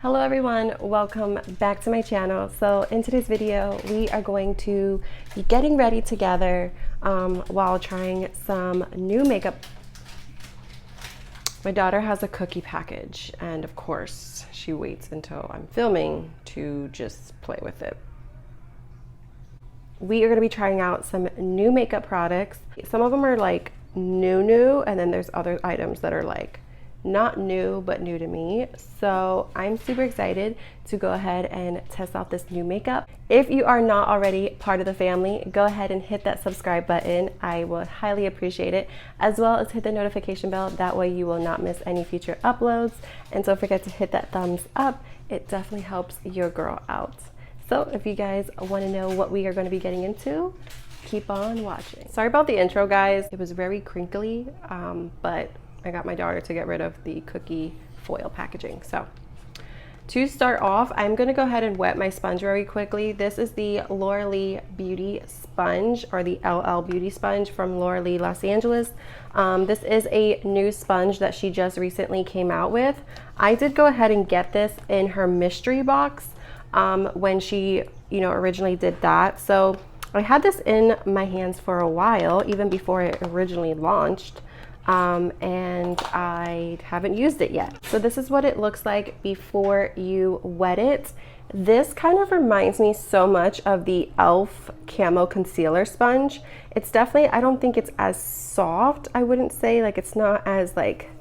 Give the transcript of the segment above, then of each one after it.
Hello everyone, welcome back to my channel. So in today's video, we are going to be getting ready together while trying some new makeup. My daughter has a cookie package, and of course she waits until I'm filming to just play with it. We are going to be trying out some new makeup products. Some of them are like new, and then there's other items that are like not new, but new to me. So I'm super excited to go ahead and test out this new makeup. If you are not already part of the family, go ahead and hit that subscribe button. I would highly appreciate it, as well as hit the notification bell. That way you will not miss any future uploads. And don't forget to hit that thumbs up. It definitely helps your girl out. So if you guys want to know what we are going to be getting into, keep on watching. Sorry about the intro, guys. It was very crinkly, but I got my daughter to get rid of the cookie foil packaging. So to start off, I'm going to go ahead and wet my sponge very quickly. This is the Laura Lee Beauty Sponge, or the LL Beauty Sponge from Laura Lee Los Angeles. This is a new sponge that she just recently came out with. I did go ahead and get this in her mystery box when she, originally did that. So I had this in my hands for a while, even before it originally launched. And I haven't used it yet. So this is what it looks like before you wet it. This kind of reminds me so much of the e.l.f. Camo Concealer Sponge. It's definitely, I don't think it's as soft. I wouldn't say, like, it's not as like,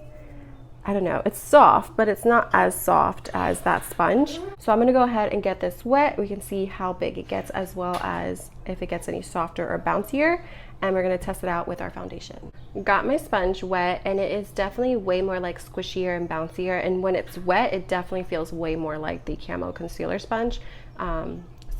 I don't know, it's soft, but it's not as soft as that sponge. So I'm gonna go ahead and get this wet. We can see how big it gets, as well as if it gets any softer or bouncier. And we're gonna test it out with our foundation. Got my sponge wet, and it is definitely way more like squishier and bouncier. And when it's wet, it definitely feels way more like the Camo Concealer Sponge.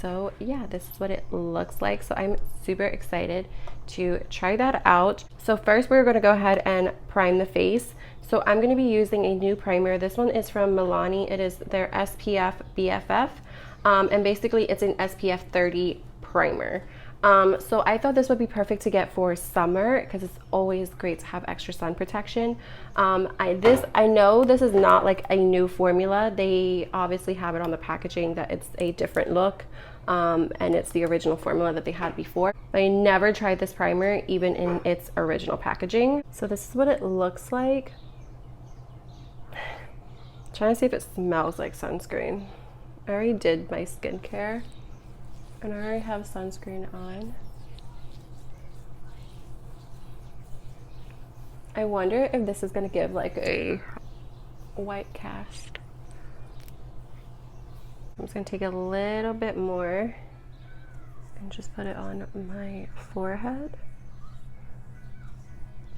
So yeah, this is what it looks like. So I'm super excited to try that out. So first we're gonna go ahead and prime the face. So I'm gonna be using a new primer. This one is from Milani. It is their SPF BFF. And basically it's an SPF 30 primer. So I thought this would be perfect to get for summer, because it's always great to have extra sun protection. I know this is not like a new formula. They obviously have it on the packaging that it's a different look, and it's the original formula that they had before. But I never tried this primer even in its original packaging. So this is what it looks like. Trying to see if it smells like sunscreen. I already did my skincare, and I already have sunscreen on. I wonder if this is gonna give like a white cast. I'm just gonna take a little bit more and just put it on my forehead.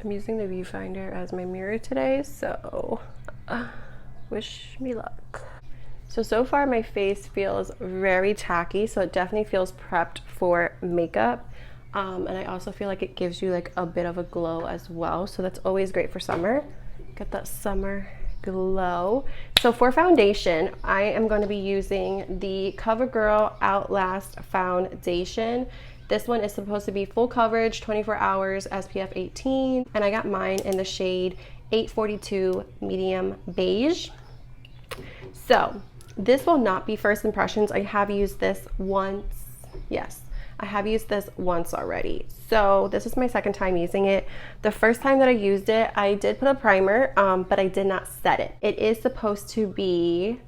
I'm using the viewfinder as my mirror today, so wish me luck. So far my face feels very tacky, so it definitely feels prepped for makeup. And I also feel like it gives you like a bit of a glow as well. So that's always great for summer. Get that summer glow. So for foundation, I am going to be using the CoverGirl Outlast Foundation. This one is supposed to be full coverage, 24 hours, SPF 18. And I got mine in the shade 842 medium beige. So this will not be first impressions. I have used this once. Yes, I have used this once already. So this is my second time using it. The first time that I used it, I did put a primer, but I did not set it. It is supposed to be,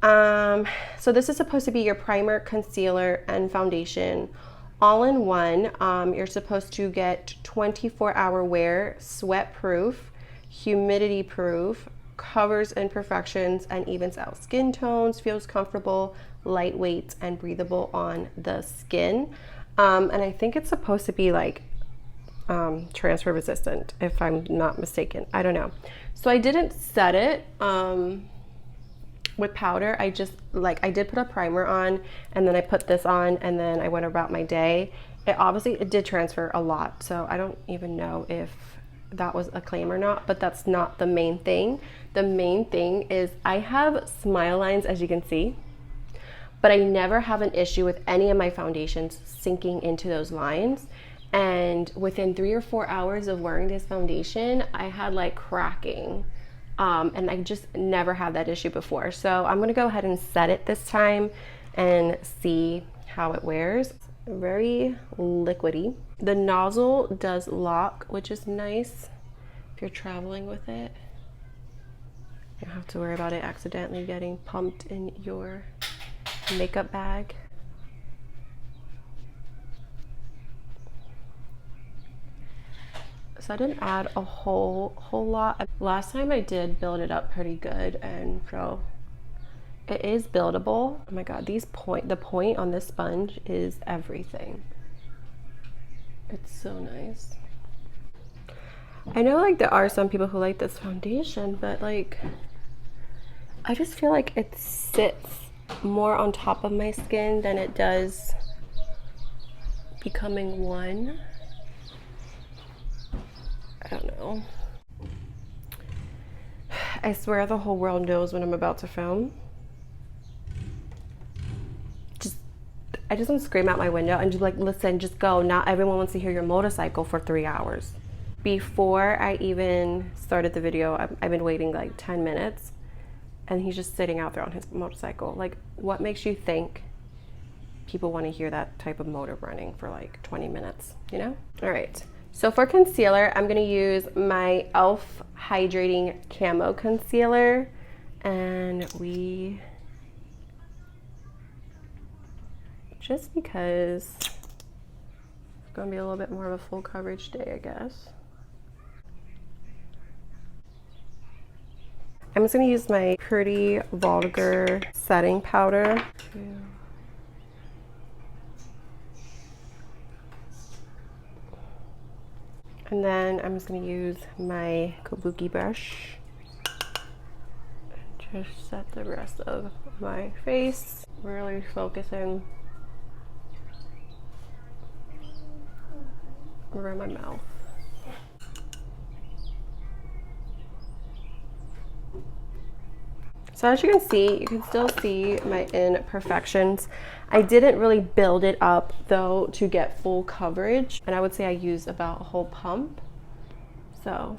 so this is supposed to be your primer, concealer, and foundation all in one. You're supposed to get 24-hour wear, sweat proof, humidity proof, covers imperfections and evens out skin tones, feels comfortable, lightweight, and breathable on the skin. And I think it's supposed to be like transfer resistant, if I'm not mistaken. I don't know. So I didn't set it with powder. I did put a primer on, and then I put this on, and then I went about my day. It did transfer a lot, so I don't even know if that was a claim or not, but that's not the main thing. The main thing is I have smile lines, as you can see, but I never have an issue with any of my foundations sinking into those lines. And within 3 or 4 hours of wearing this foundation, I had like cracking and I just never had that issue before. So I'm gonna go ahead and set it this time and see how it wears. Very liquidy. The nozzle does lock, which is nice if you're traveling with it. You don't have to worry about it accidentally getting pumped in your makeup bag. So I didn't add a whole lot. Last time I did build it up pretty good, and so it is buildable. Oh my god, the point on this sponge is everything. It's so nice. I know like there are some people who like this foundation, but like I just feel like it sits more on top of my skin than it does becoming one. I don't know. I swear the whole world knows when I'm about to film. I just want to scream out my window and just like, listen, just go. Not everyone wants to hear your motorcycle for 3 hours. Before I even started the video, I've been waiting like 10 minutes and he's just sitting out there on his motorcycle. Like, what makes you think people want to hear that type of motor running for like 20 minutes, you know? All right. So for concealer, I'm going to use my e.l.f. Hydrating Camo Concealer, and just because it's going to be a little bit more of a full coverage day, I guess. I'm just going to use my Pretty Vulgar setting powder. And then I'm just going to use my kabuki brush and just set the rest of my face. Really focusing around my mouth. So as you can see, you can still see my imperfections. I didn't really build it up though to get full coverage, and I would say I used about a whole pump. So,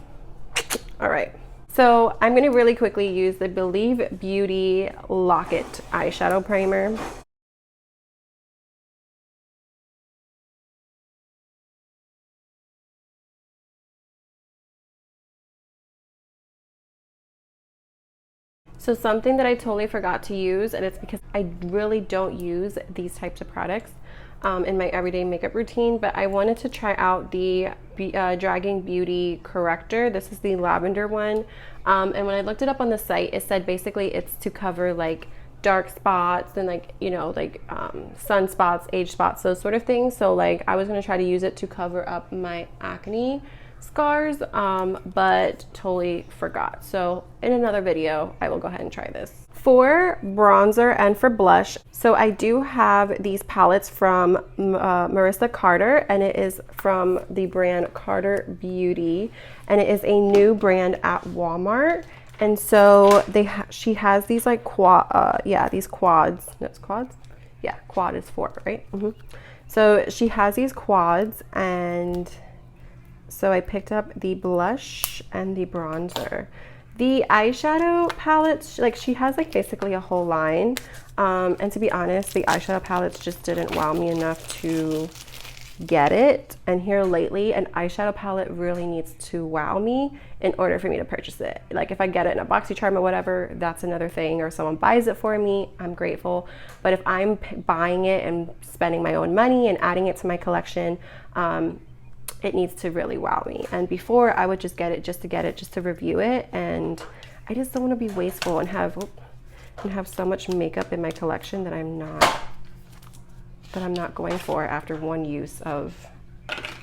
all right. So I'm gonna really quickly use the Believe Beauty Lock-It eyeshadow primer. So something that I totally forgot to use, and it's because I really don't use these types of products in my everyday makeup routine, but I wanted to try out the Dragging Beauty Corrector. This is the lavender one. And when I looked it up on the site, it said basically it's to cover like dark spots and like, you know, like sunspots, age spots, those sort of things. So like I was gonna try to use it to cover up my acne scars, but totally forgot. So in another video, I will go ahead and try this. For bronzer and for blush, so I do have these palettes from Marissa Carter, and it is from the brand Carter Beauty, and it is a new brand at Walmart. And so she has these like these quads. No, it's quads? Yeah, quad is 4, right? So she has these quads, and so I picked up the blush and the bronzer. The eyeshadow palettes, like she has like basically a whole line. And to be honest, the eyeshadow palettes just didn't wow me enough to get it. And here lately, an eyeshadow palette really needs to wow me in order for me to purchase it. Like if I get it in a BoxyCharm or whatever, that's another thing, or someone buys it for me, I'm grateful. But if I'm buying it and spending my own money and adding it to my collection, it needs to really wow me. And before, I would just get it just to review it, and I just don't want to be wasteful and have so much makeup in my collection that I'm not going for after one use of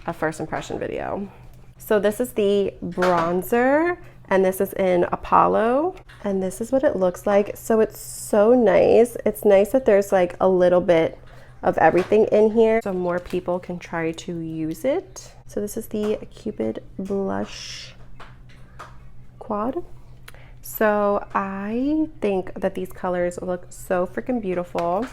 a first impression video. So this is the bronzer, and this is in Apollo, and this is what it looks like. So it's so nice. It's nice that there's like a little bit of everything in here so more people can try to use it. So this is the Cupid Blush Quad. So I think that these colors look so freaking beautiful.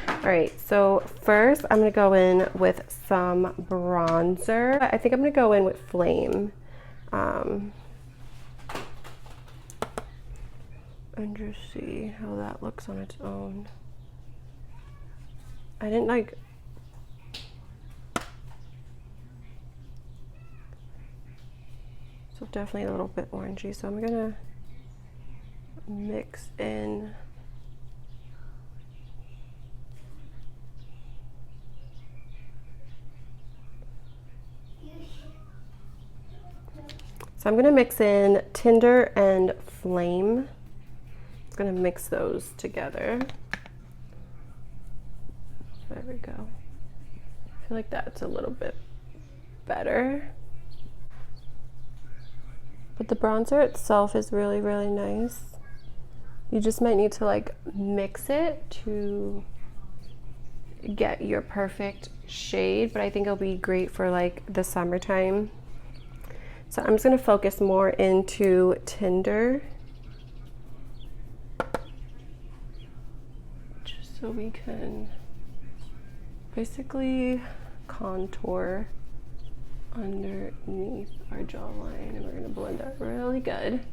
All right, so first I'm gonna go in with some bronzer. I think I'm gonna go in with Flame. and just see how that looks on its own. I didn't like, so definitely a little bit orangey, so I'm gonna mix in Tinder and Flame. I'm gonna mix those together. There we go. I feel like that's a little bit better. But the bronzer itself is really, really nice. You just might need to like mix it to get your perfect shade, but I think it'll be great for like the summertime. So I'm just gonna focus more into Tinder, just so we can basically contour underneath our jawline, and we're gonna blend that really good.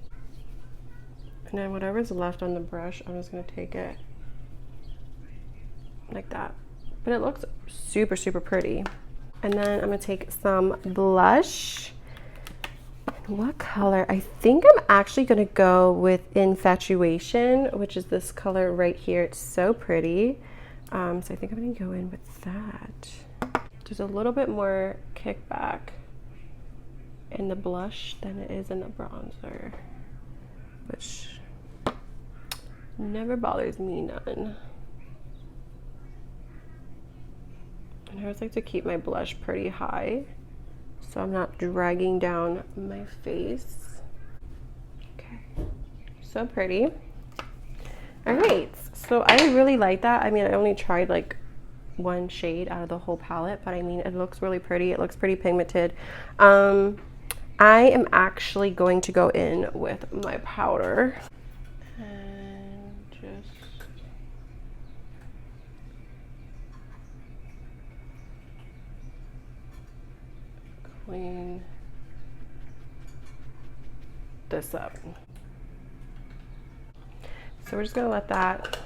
And then whatever's left on the brush, I'm just gonna take it like that. But it looks super, super pretty. And then I'm gonna take some blush. What color? I think I'm actually gonna go with Infatuation, which is this color right here. It's so pretty. So I think I'm gonna go in with that. There's a little bit more kickback in the blush than it is in the bronzer, which never bothers me none. And I always like to keep my blush pretty high, so I'm not dragging down my face. Okay, so pretty. All right, so I really like that. I mean, I only tried like one shade out of the whole palette, but I mean, it looks really pretty. It looks pretty pigmented. I am actually going to go in with my powder and just clean this up. So we're just gonna let that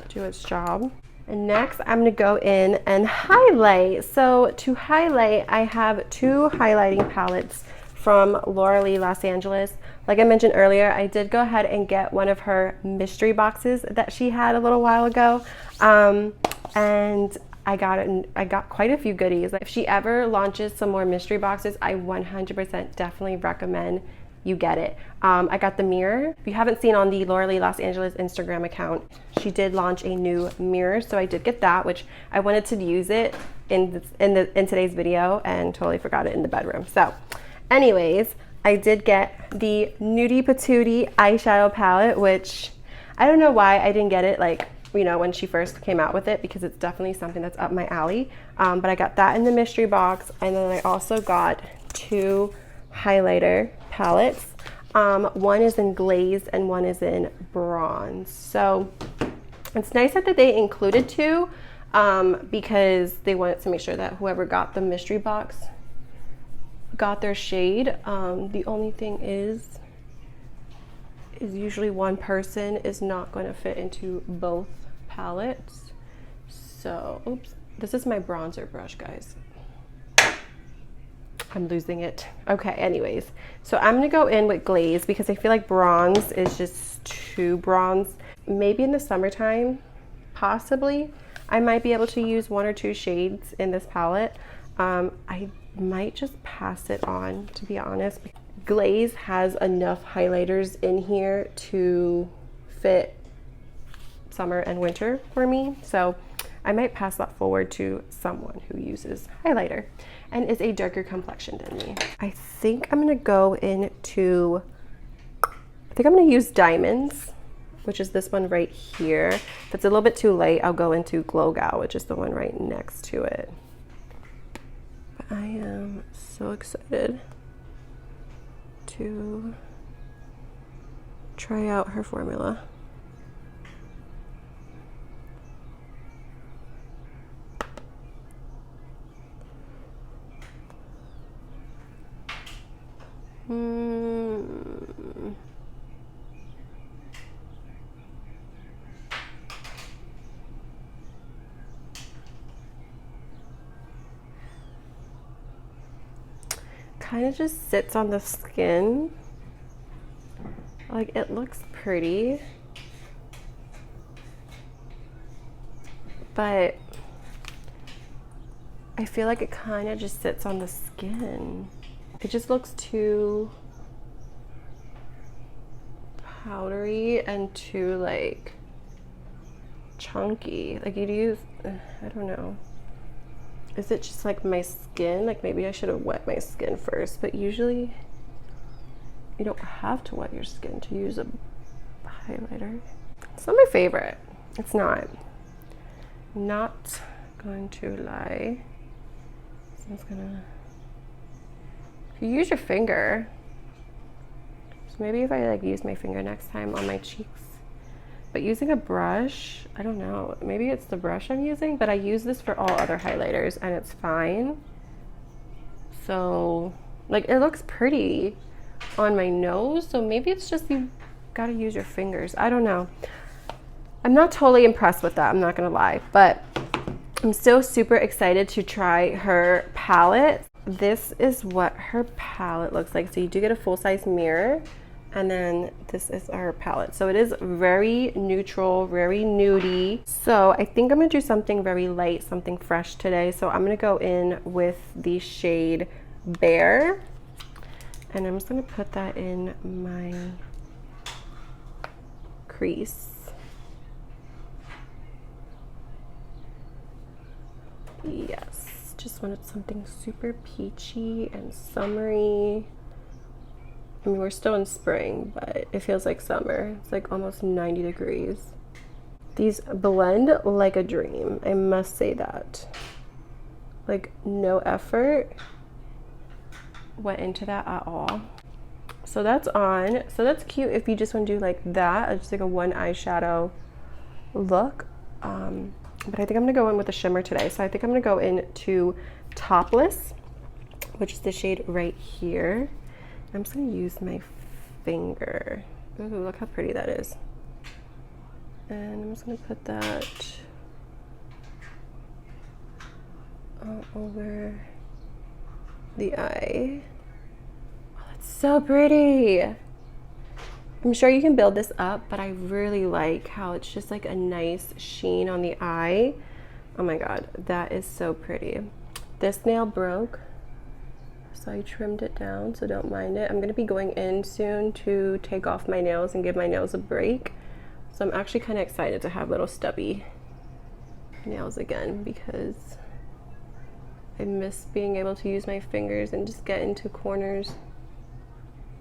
do its job. And next I'm gonna go in and highlight. So to highlight, I have two highlighting palettes from Laura Lee Los Angeles. Like I mentioned earlier, I did go ahead and get one of her mystery boxes that she had a little while ago. And I got quite a few goodies. If she ever launches some more mystery boxes, I 100% definitely recommend you get it. I got the mirror. If you haven't seen on the Laura Lee Los Angeles Instagram account, she did launch a new mirror, so I did get that, which I wanted to use it in today's video and totally forgot it in the bedroom. So anyways, I did get the Nudie Patootie eyeshadow palette, which I don't know why I didn't get it like, you know, when she first came out with it, because it's definitely something that's up my alley. But I got that in the mystery box, and then I also got two highlighter palettes. One is in glaze and one is in bronze. So it's nice that they included two, because they wanted to make sure that whoever got the mystery box got their shade. The only thing is usually one person is not going to fit into both palettes. So, oops, this is my bronzer brush, guys. I'm losing it. Okay, anyways, so I'm gonna go in with glaze because I feel like bronze is just too bronze. Maybe in the summertime, possibly, I might be able to use one or two shades in this palette. I might just pass it on, to be honest. Glaze has enough highlighters in here to fit summer and winter for me, so I might pass that forward to someone who uses highlighter and is a darker complexion than me. I think I'm gonna go into, I think I'm gonna use Diamonds, which is this one right here. If it's a little bit too light, I'll go into Glow Gal, which is the one right next to it. But I am so excited to try out her formula. kind of just sits on the skin. Like, it looks pretty, but I feel like it kind of just sits on the skin. It just looks too powdery and too like chunky. Like, you'd use, I don't know. Is it just like my skin? Like, maybe I should have wet my skin first, but usually you don't have to wet your skin to use a highlighter. It's not my favorite. It's not. Not going to lie. So I'm just gonna, if you use your finger, so maybe if I like use my finger next time on my cheeks. But using a brush, I don't know, maybe it's the brush I'm using, but I use this for all other highlighters and it's fine. So, like, it looks pretty on my nose, so maybe it's just you gotta use your fingers. I don't know. I'm not totally impressed with that, I'm not gonna lie, but I'm still super excited to try her palette. This is what her palette looks like. So you do get a full-size mirror. And then this is our palette. So it is very neutral, very nudie. So I think I'm gonna do something very light, something fresh today. So I'm gonna go in with the shade Bear. And I'm just gonna put that in my crease. Yes, just wanted something super peachy and summery. I mean, we're still in spring, but it feels like summer. It's like almost 90 degrees. These blend like a dream, I must say that. Like, no effort went into that at all. So that's on. So that's cute if you just want to do like that, just like a one eyeshadow look. But I think I'm gonna go in with a shimmer today. So I think I'm gonna go into Topless, which is the shade right here. I'm just gonna use my finger. Ooh, look how pretty that is. And I'm just gonna put that all over the eye. Oh, that's so pretty. I'm sure you can build this up, but I really like how it's just like a nice sheen on the eye. Oh my God, that is so pretty. This nail broke, so I trimmed it down, so don't mind it. I'm gonna be going in soon to take off my nails and give my nails a break. So I'm actually kind of excited to have little stubby nails again because I miss being able to use my fingers and just get into corners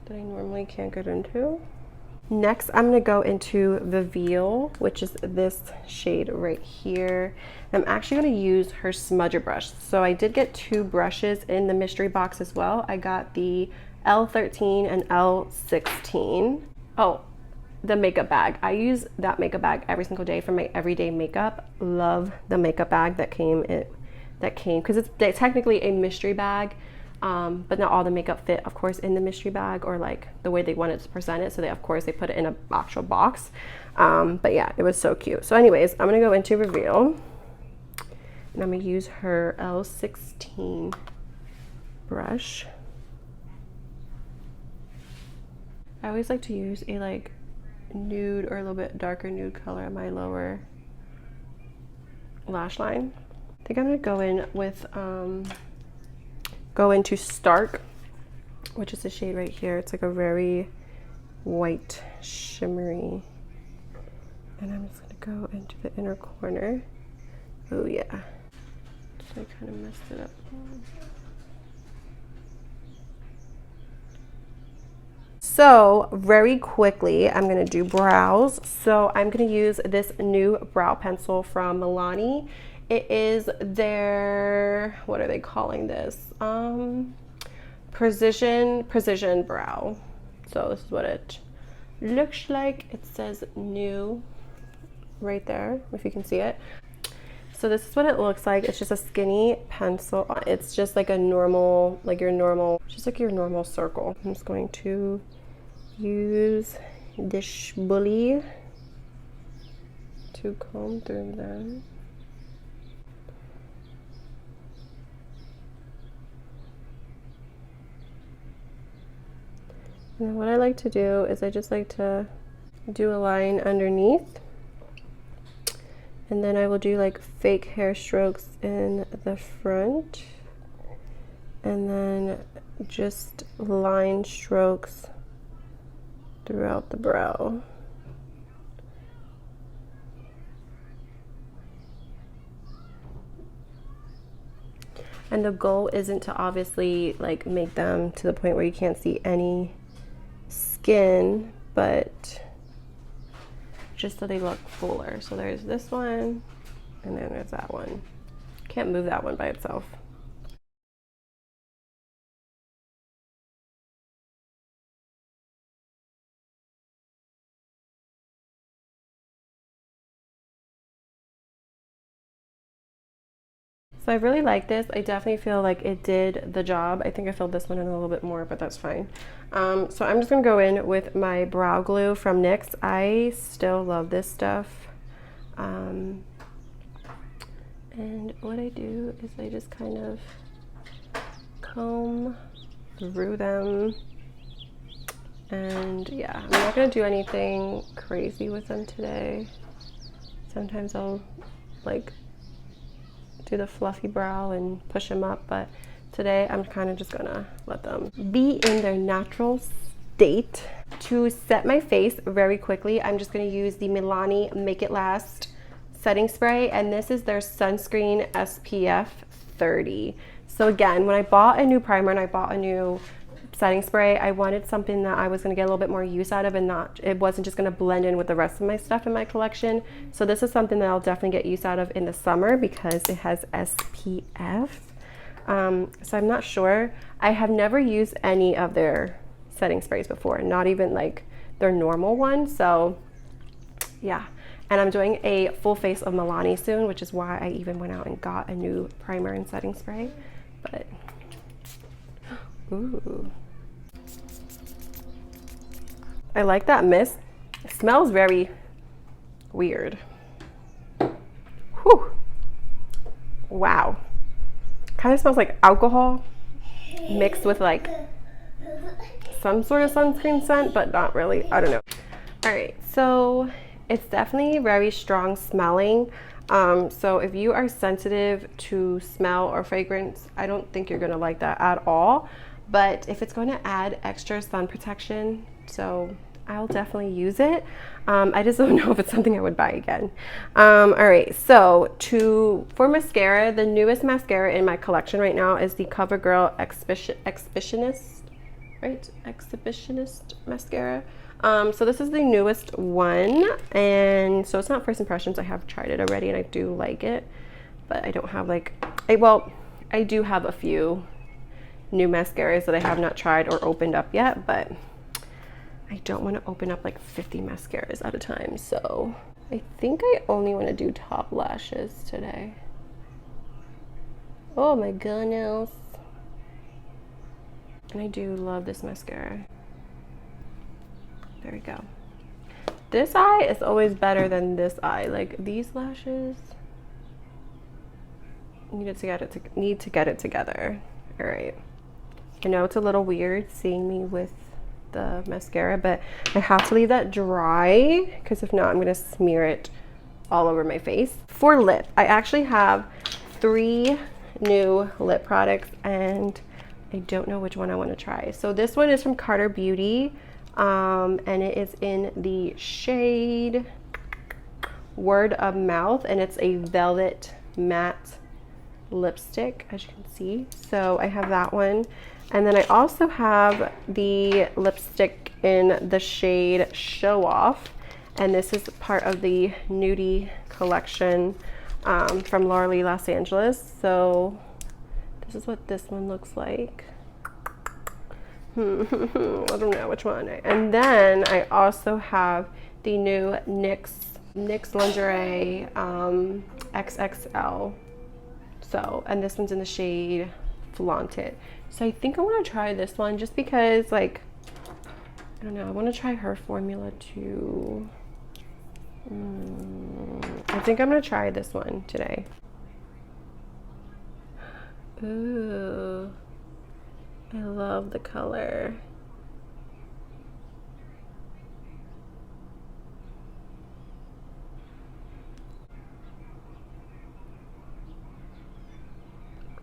that I normally can't get into. Next, I'm gonna go into Reveal, which is this shade right here. I'm actually gonna use her smudger brush. So I did get two brushes in the mystery box as well. I got the L13 and L16. Oh, the makeup bag. I use that makeup bag every single day for my everyday makeup. Love the makeup bag that came because it's technically a mystery bag. But not all the makeup fit, of course, in the mystery bag or like the way they wanted to present it. So they, of course, they put it in an actual box. But yeah, it was so cute. So anyways, I'm gonna go into Reveal and I'm gonna use her L16 brush. I always like to use a like nude or a little bit darker nude color on my lower lash line. I think I'm gonna go in with, go into Stark, which is the shade right here. It's like a very white, shimmery. And I'm just gonna go into the inner corner. Oh yeah. So I kind of messed it up. So very quickly, I'm gonna do brows. So I'm gonna use this new brow pencil from Milani. It is their, what are they calling this? Precision brow. So this is what it looks like. It says new right there, if you can see it. So this is what it looks like. It's just a skinny pencil. It's just like a normal, like your normal, just like your normal circle. I'm just going to use this bully to comb through them. And then what I like to do is I just like to do a line underneath, and then I will do like fake hair strokes in the front, and then just line strokes throughout the brow. And the goal isn't to obviously like make them to the point where you can't see any skin, but just so they look fuller. So there's this one, and then there's that one. Can't move that one by itself. So I really like this. I definitely feel like it did the job. I think I filled this one in a little bit more, but that's fine. So I'm just gonna go in with my brow glue from NYX. I still love this stuff. And what I do is I just kind of comb through them. And yeah, I'm not gonna do anything crazy with them today. Sometimes I'll like do the fluffy brow and push them up, but today I'm kind of just gonna let them be in their natural state. To set my face very quickly, I'm just gonna use the Milani Make It Last setting spray, and this is their sunscreen SPF 30. So again, when I bought a new primer and I bought a new setting spray, I wanted something that I was going to get a little bit more use out of, and not, it wasn't just going to blend in with the rest of my stuff in my collection. So this is something that I'll definitely get use out of in the summer because it has SPF. So I'm not sure. I have never used any of their setting sprays before, not even like their normal one. So yeah, and I'm doing a full face of Milani soon, which is why I even went out and got a new primer and setting spray. But ooh, I like that mist. It smells very weird. Whew. Wow. Kind of smells like alcohol mixed with like some sort of sunscreen scent, but not really. I don't know. All right, so it's definitely very strong smelling. So if you are sensitive to smell or fragrance, I don't think you're gonna like that at all. But if it's going to add extra sun protection, so I'll definitely use it. I just don't know if it's something I would buy again. All right, so for mascara, the newest mascara in my collection right now is the CoverGirl Exhibitionist, right? Exhibitionist mascara. So this is the newest one, and so it's not first impressions. I have tried it already and I do like it, but I don't have like, I do have a few new mascaras that I have not tried or opened up yet, but I don't want to open up like 50 mascaras at a time. So I think I only want to do top lashes today. Oh my goodness. And I do love this mascara. There we go. This eye is always better than this eye. Like these lashes need to get it together. All right. I know it's a little weird seeing me with the mascara, but I have to leave that dry because if not, I'm gonna smear it all over my face. For lip, I actually have 3 new lip products and I don't know which one I want to try. So this one is from Carter Beauty, and it is in the shade Word of Mouth, and it's a velvet matte lipstick, as you can see. So I have that one. And then I also have the lipstick in the shade Show Off, and this is part of the Nudie collection from Laura Lee Los Angeles. So this is what this one looks like. I don't know which one. And then I also have the new NYX Lingerie XXL. So, and this one's in the shade Flaunt It. So I think I want to try this one just because, like, I don't know, I want to try her formula too. I think I'm going to try this one today. Ooh, I love the color.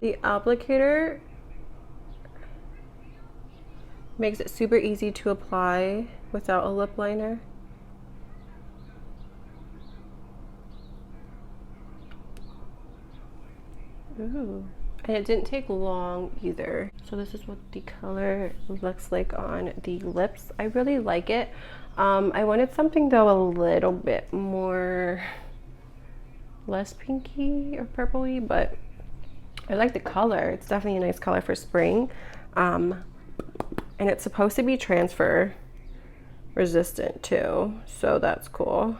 The applicator makes it super easy to apply without a lip liner. Ooh. And it didn't take long either. So this is what the color looks like on the lips. I really like it. I wanted something though a little bit more, less pinky or purpley, but I like the color. It's definitely a nice color for spring. And it's supposed to be transfer resistant too, so that's cool.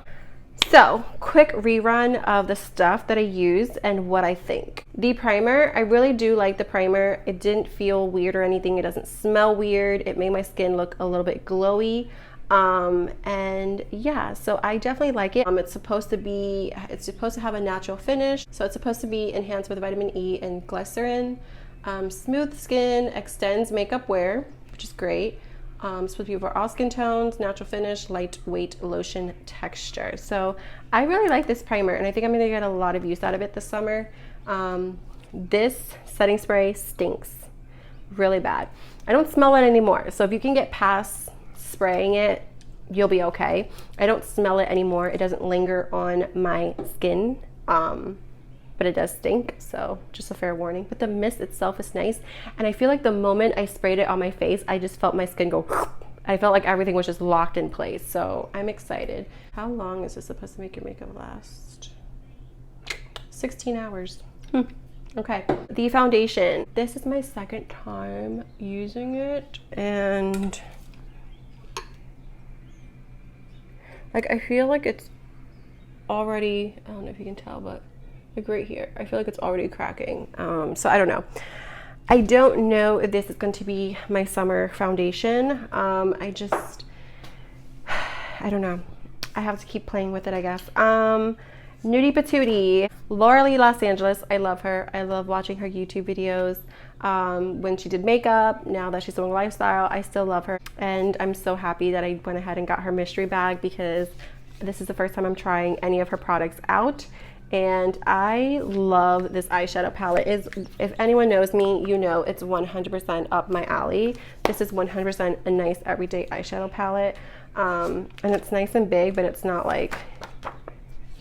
So, quick rerun of the stuff that I used and what I think. The primer, I really do like the primer. It didn't feel weird or anything. It doesn't smell weird. It made my skin look a little bit glowy. And yeah, so I definitely like it. It's supposed to have a natural finish. So it's supposed to be enhanced with vitamin E and glycerin. Smooth skin, extends makeup wear, which is great. Supposed to be for all skin tones, natural finish, lightweight lotion texture. So I really like this primer, and I think I'm gonna get a lot of use out of it this summer. This setting spray stinks really bad. I don't smell it anymore. So if you can get past spraying it, you'll be okay. I don't smell it anymore. It doesn't linger on my skin. But it does stink, so just a fair warning. But the mist itself is nice, and I feel like the moment I sprayed it on my face, I just felt my skin go, I felt like everything was just locked in place, so I'm excited. How long is this supposed to make your makeup last? 16 hours. Okay, the foundation. This is my second time using it, and like I feel like it's already, I don't know if you can tell, but like right here, I feel like it's already cracking. So I don't know. I don't know if this is going to be my summer foundation. I don't know. I have to keep playing with it, I guess. Nudie Patootie, Laura Lee Los Angeles. I love her. I love watching her YouTube videos. When she did makeup, now that she's doing lifestyle, I still love her. And I'm so happy that I went ahead and got her mystery bag, because this is the first time I'm trying any of her products out. And I love this eyeshadow palette. If anyone knows me, you know it's 100% up my alley. This is 100% a nice everyday eyeshadow palette. And it's nice and big, but it's not like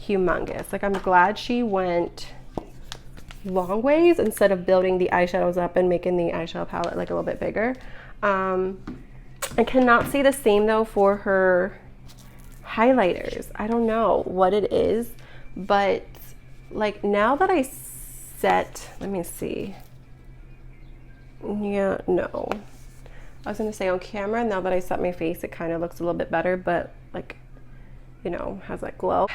humongous. Like, I'm glad she went long ways instead of building the eyeshadows up and making the eyeshadow palette like a little bit bigger. I cannot say the same though for her highlighters. I don't know what it is, but like now that I set, let me see. Yeah, no. I was gonna say on camera, now that I set my face, it kind of looks a little bit better, but like, you know, has that glow.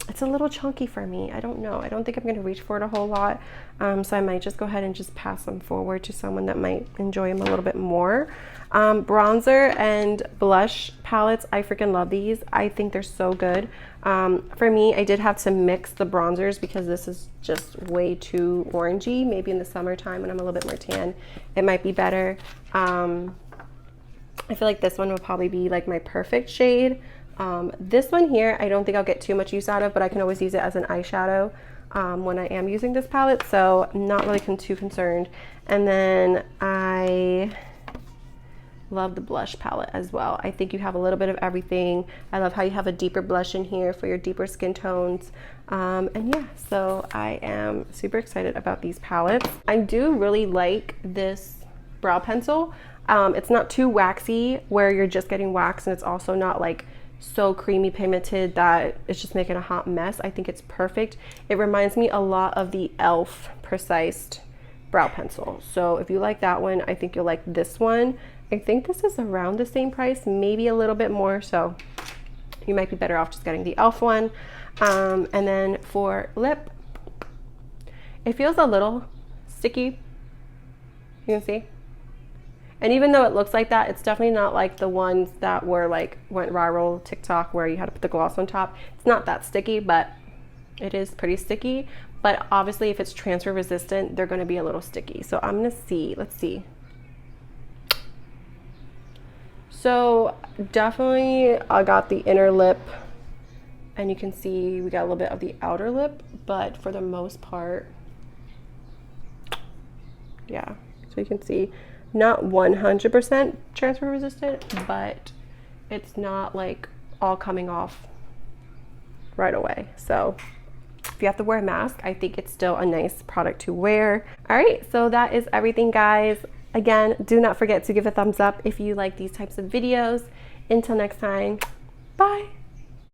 It's a little chunky for me. I don't know. I don't think I'm gonna reach for it a whole lot. So I might just go ahead and just pass them forward to someone that might enjoy them a little bit more. Bronzer and blush palettes, I freaking love these. I think they're so good. For me, I did have to mix the bronzers because this is just way too orangey. Maybe in the summertime when I'm a little bit more tan, it might be better. I feel like this one will probably be like my perfect shade. This one here, I don't think I'll get too much use out of, but I can always use it as an eyeshadow when I am using this palette, so I'm not really too concerned. And then I love the blush palette as well. I think you have a little bit of everything. I love how you have a deeper blush in here for your deeper skin tones. And yeah, so I am super excited about these palettes. I do really like this brow pencil. It's not too waxy where you're just getting wax, and it's also not like so creamy pigmented that it's just making a hot mess. I think it's perfect. It reminds me a lot of the e.l.f. Precise brow pencil. So if you like that one, I think you'll like this one. I think this is around the same price, maybe a little bit more, so you might be better off just getting the e.l.f. one. And then for lip, it feels a little sticky. You can see. And even though it looks like that, it's definitely not like the ones that were like went viral TikTok where you had to put the gloss on top. It's not that sticky, but it is pretty sticky. But obviously if it's transfer resistant, they're gonna be a little sticky. So I'm gonna see, let's see. So definitely I got the inner lip, and you can see we got a little bit of the outer lip, but for the most part, Yeah, so you can see not 100% transfer resistant, but it's not like all coming off right away. So if you have to wear a mask, I think it's still a nice product to wear. All right, so that is everything, guys. Again, do not forget to give a thumbs up if you like these types of videos. Until next time, bye.